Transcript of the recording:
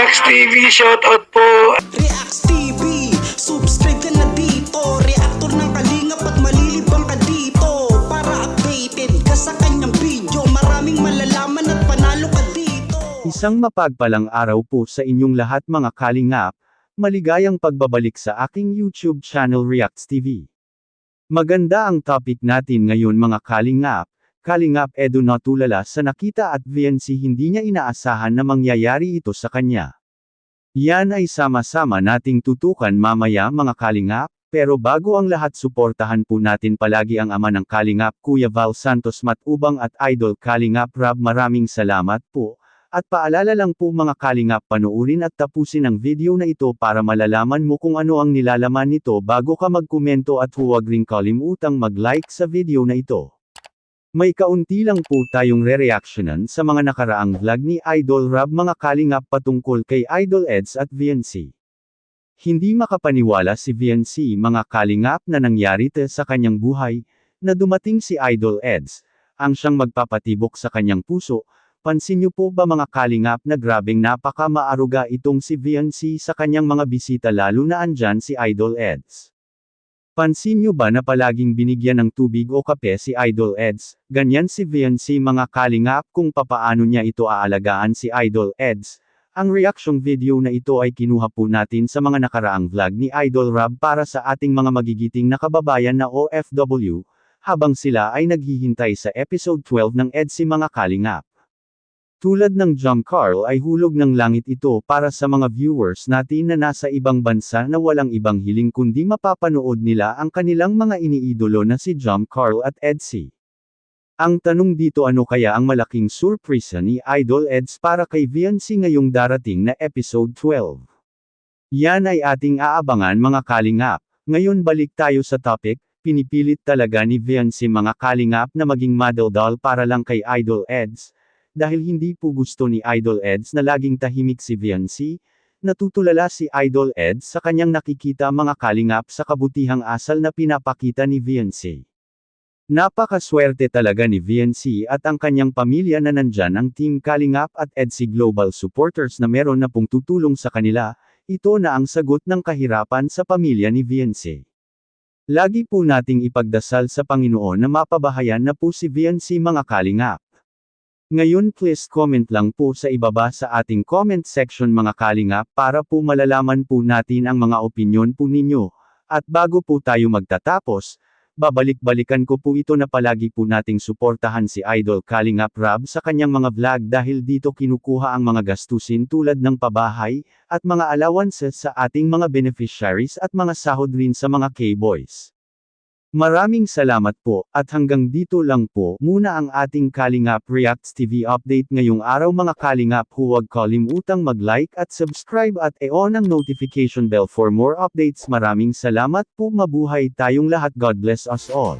Reacts TV, shoutout po. Reacts TV, subscribe ka na dito. Reactor ng kalingap at malilibang ka dito. Para updated ka sa kanyang video. Maraming malalaman at panalo ka dito. Isang mapagpalang araw po sa inyong lahat mga kalingap, maligayang pagbabalik sa aking YouTube channel Reacts TV. Maganda ang topic natin ngayon mga kalingap. Kalingap Edu natulala sa nakita at VNC hindi niya inaasahan na mangyayari ito sa kanya. Yan ay sama-sama nating tutukan mamaya mga kalingap, pero bago ang lahat suportahan po natin palagi ang ama ng kalingap Kuya Val Santos Matubang at Idol Kalingap Rab, maraming salamat po. At paalala lang po mga kalingap, panoorin at tapusin ang video na ito para malalaman mo kung ano ang nilalaman nito bago ka magkomento at huwag ring kalimutang mag-like sa video na ito. May kaunti lang po tayong re-reactionan sa mga nakaraang vlog ni Idol Rab mga kalingap patungkol kay Idol Eds at VNC. Hindi makapaniwala si VNC mga kalingap na nangyari sa kanyang buhay, na dumating si Idol Eds, ang siyang magpapatibok sa kanyang puso. Pansin niyo po ba mga kalingap na grabeng napaka-maaruga itong si VNC sa kanyang mga bisita lalo na andyan si Idol Eds. Pansin niyo ba na palaging binigyan ng tubig o kape si Idol Eds, ganyan si VNC mga kalingap kung papaano niya ito aalagaan si Idol Eds. Ang reaction video na ito ay kinuha po natin sa mga nakaraang vlog ni Idol Rab para sa ating mga magigiting na kababayan na OFW, habang sila ay naghihintay sa episode 12 ng EDSI mga kalingap. Tulad ng Jump Carl ay hulog ng langit ito para sa mga viewers natin na nasa ibang bansa na walang ibang hiling kundi mapapanood nila ang kanilang mga iniidolo na si Jump Carl at EDSI. Ang tanong dito, ano kaya ang malaking surpresa ni Idol Eds para kay VNC ngayong darating na episode 12? Yan ay ating aabangan mga kalingap. Ngayon balik tayo sa topic, pinipilit talaga ni VNC mga kalingap na maging model doll para lang kay Idol Eds. Dahil hindi po gusto ni Idol Eds na laging tahimik si VNC, natutulala si Idol Eds sa kanyang nakikita mga kalingap sa kabutihang asal na pinapakita ni VNC. Napakaswerte talaga ni VNC at ang kanyang pamilya na nandyan ang Team Kalingap at EDSI Global Supporters na meron na pong tutulong sa kanila, ito na ang sagot ng kahirapan sa pamilya ni VNC. Lagi po nating ipagdasal sa Panginoon na mapabahayan na po si VNC mga kalingap. Ngayon please comment lang po sa ibaba sa ating comment section mga kalingap para po malalaman po natin ang mga opinyon po ninyo. At bago po tayo magtatapos, babalik-balikan ko po ito na palagi po nating suportahan si Idol Kalingap Rab sa kanyang mga vlog dahil dito kinukuha ang mga gastusin tulad ng pabahay, at mga allowances sa ating mga beneficiaries at mga sahod rin sa mga K-Boys. Maraming salamat po, at hanggang dito lang po muna ang ating Kalingap Reacts TV update ngayong araw mga kalingap. Huwag kalimutang mag-like at subscribe at i-on ang notification bell for more updates. Maraming salamat po, mabuhay tayong lahat, God bless us all.